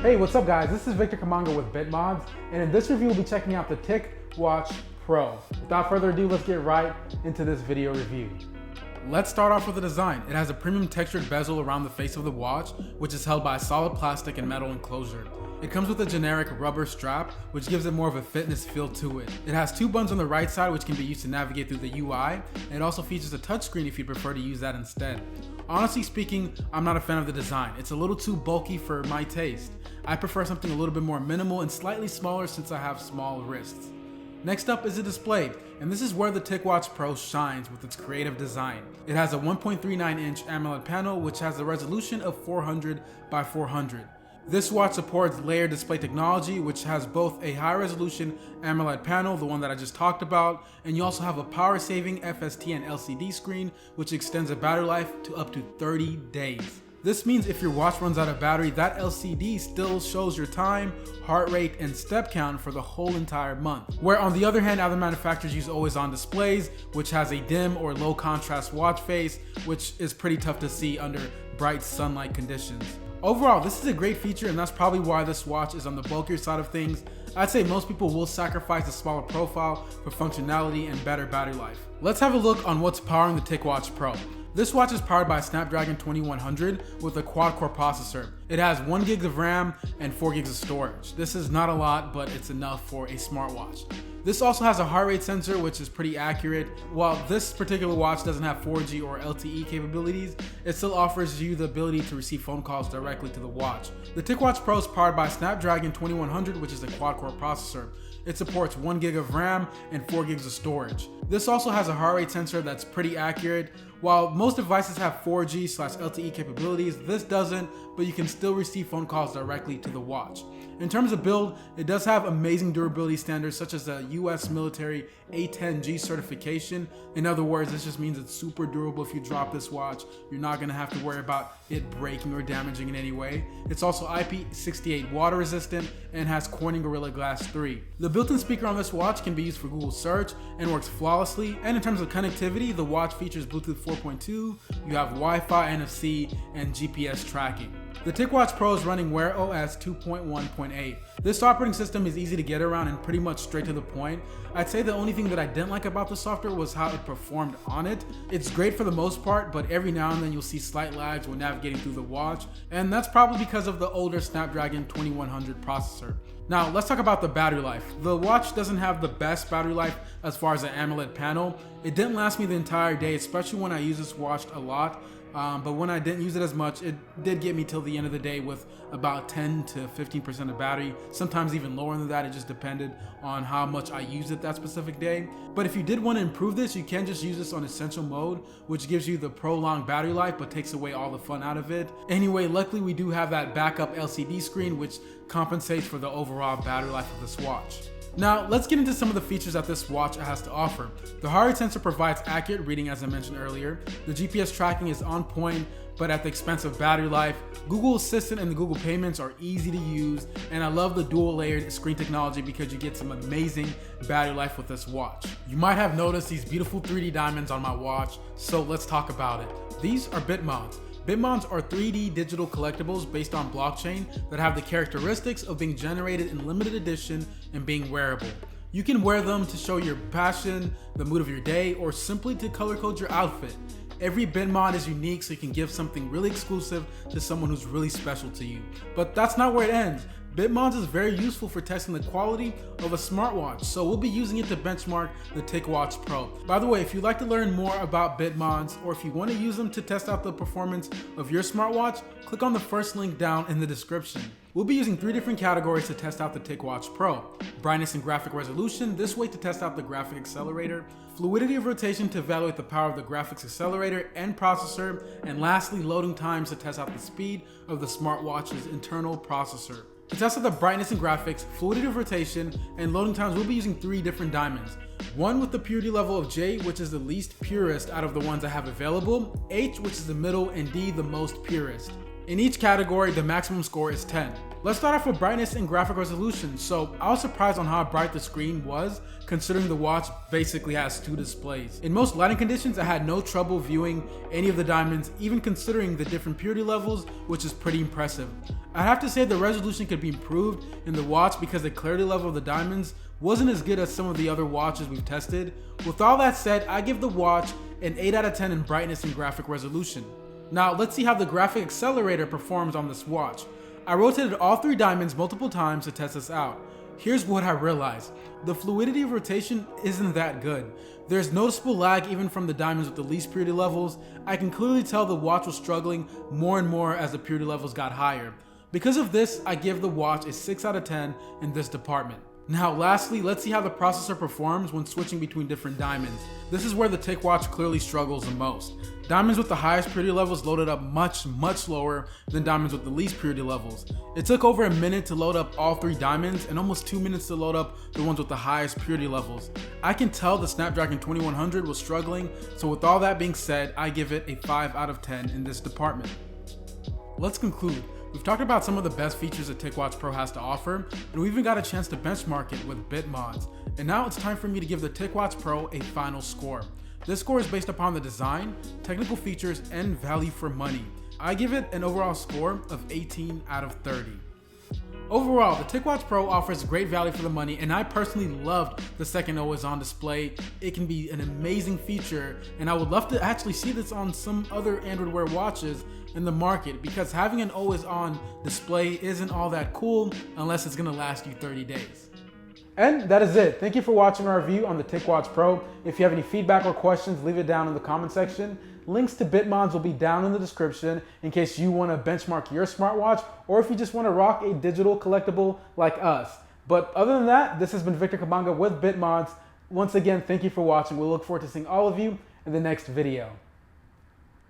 Hey, what's up guys? This is Victor Kamanga with Bitmonds, and in this review we'll be checking out the Ticwatch Pro. Without further ado, let's get right into this video review. Let's start off with the design. It has a premium textured bezel around the face of the watch, which is held by a solid plastic and metal enclosure. It comes with a generic rubber strap, which gives it more of a fitness feel to it. It has two buttons on the right side, which can be used to navigate through the UI, and it also features a touchscreen if you prefer to use that instead. Honestly speaking, I'm not a fan of the design. It's a little too bulky for my taste. I prefer something a little bit more minimal and slightly smaller since I have small wrists. Next up is the display, and this is where the Ticwatch Pro shines with its creative design. It has a 1.39-inch AMOLED panel which has a resolution of 400 by 400. This watch supports layered display technology, which has both a high-resolution AMOLED panel, the one that I just talked about, and you also have a power-saving FST and LCD screen, which extends the battery life to up to 30 days. This means if your watch runs out of battery, that LCD still shows your time, heart rate, and step count for the whole entire month. Where on the other hand, other manufacturers use always-on displays, which has a dim or low contrast watch face, which is pretty tough to see under bright sunlight conditions. Overall, this is a great feature, and that's probably why this watch is on the bulkier side of things. I'd say most people will sacrifice a smaller profile for functionality and better battery life. Let's have a look on what's powering the Ticwatch Pro. This watch is powered by a Snapdragon 2100 with a quad-core processor. It has 1 GB of RAM and 4 GB of storage. This is not a lot, but it's enough for a smartwatch. This also has a heart rate sensor, which is pretty accurate. While this particular watch doesn't have 4G or LTE capabilities, it still offers you the ability to receive phone calls directly to the watch. The Ticwatch Pro is powered by a Snapdragon 2100, which is a quad-core processor. It supports 1 GB of RAM and 4 GB of storage. This also has a heart rate sensor that's pretty accurate. While most devices have 4G/LTE capabilities, this doesn't, but you can still receive phone calls directly to the watch. In terms of build, it does have amazing durability standards such as the US military A10G certification. In other words, this just means it's super durable. If you drop this watch, you're not going to have to worry about it breaking or damaging in any way. It's also IP68 water resistant and has Corning Gorilla Glass 3. The built-in speaker on this watch can be used for Google search and works flawlessly. And in terms of connectivity, the watch features Bluetooth 4.2, you have Wi-Fi, NFC, and GPS tracking. The Ticwatch Pro is running Wear OS 2.1.8. This operating system is easy to get around and pretty much straight to the point. I'd say the only thing that I didn't like about the software was how it performed on it. It's great for the most part, but every now and then you'll see slight lags when navigating through the watch, and that's probably because of the older Snapdragon 2100 processor. Now let's talk about the battery life. The watch doesn't have the best battery life as far as the AMOLED panel. It didn't last me the entire day, especially when I use this watch a lot. But when I didn't use it as much, it did get me till the end of the day with about 10 to 15% of battery, sometimes even lower than that. It just depended on how much I used it that specific day. But if you did want to improve this, you can just use this on essential mode, which gives you the prolonged battery life but takes away all the fun out of it. Anyway, luckily we do have that backup LCD screen, which compensates for the overall battery life of this watch. Now, let's get into some of the features that this watch has to offer. The heart rate sensor provides accurate reading, as I mentioned earlier. The GPS tracking is on point, but at the expense of battery life. Google Assistant and the Google Payments are easy to use, and I love the dual layered screen technology because you get some amazing battery life with this watch. You might have noticed these beautiful 3D diamonds on my watch, so let's talk about it. These are Bitmonds. Bitmonds are 3D digital collectibles based on blockchain that have the characteristics of being generated in limited edition and being wearable. You can wear them to show your passion, the mood of your day, or simply to color code your outfit. Every Bitmond is unique, so you can give something really exclusive to someone who's really special to you. But that's not where it ends. Bitmonds is very useful for testing the quality of a smartwatch, so we'll be using it to benchmark the Ticwatch Pro. By the way, if you'd like to learn more about Bitmonds, or if you want to use them to test out the performance of your smartwatch, click on the first link down in the description. We'll be using 3 different categories to test out the Ticwatch Pro. Brightness and graphic resolution, this way to test out the graphic accelerator. Fluidity of rotation to evaluate the power of the graphics accelerator and processor. And lastly, loading times to test out the speed of the smartwatch's internal processor. To test out the brightness and graphics, fluidity of rotation, and loading times, we'll be using 3 different diamonds. One with the purity level of J, which is the least purest out of the ones I have available, H, which is the middle, and D, the most purest. In each category, the maximum score is 10. Let's start off with brightness and graphic resolution. So I was surprised on how bright the screen was, considering the watch basically has 2 displays. In most lighting conditions, I had no trouble viewing any of the diamonds, even considering the different purity levels, which is pretty impressive. I'd have to say the resolution could be improved in the watch because the clarity level of the diamonds wasn't as good as some of the other watches we've tested. With all that said, I give the watch an 8 out of 10 in brightness and graphic resolution. Now let's see how the graphic accelerator performs on this watch. I rotated all 3 diamonds multiple times to test this out. Here's what I realized. The fluidity of rotation isn't that good. There's noticeable lag even from the diamonds with the least purity levels. I can clearly tell the watch was struggling more and more as the purity levels got higher. Because of this, I give the watch a 6 out of 10 in this department. Now lastly, let's see how the processor performs when switching between different diamonds. This is where the Ticwatch clearly struggles the most. Diamonds with the highest purity levels loaded up much slower than diamonds with the least purity levels. It took over a minute to load up all 3 diamonds and almost 2 minutes to load up the ones with the highest purity levels. I can tell the Snapdragon 2100 was struggling, so with all that being said, I give it a 5 out of 10 in this department. Let's conclude. We've talked about some of the best features that Ticwatch Pro has to offer, and we even got a chance to benchmark it with Bitmonds. And now it's time for me to give the Ticwatch Pro a final score. This score is based upon the design, technical features, and value for money. I give it an overall score of 18 out of 30. Overall, the Ticwatch Pro offers great value for the money, and I personally loved the second always-on display. It can be an amazing feature, and I would love to actually see this on some other Android Wear watches in the market, because having an always-on display isn't all that cool unless it's going to last you 30 days. And that is it. Thank you for watching our review on the Ticwatch Pro. If you have any feedback or questions, leave it down in the comment section. Links to Bitmonds will be down in the description in case you want to benchmark your smartwatch or if you just want to rock a digital collectible like us. But other than that, this has been Victor Kamanga with Bitmonds. Once again, thank you for watching. We'll look forward to seeing all of you in the next video.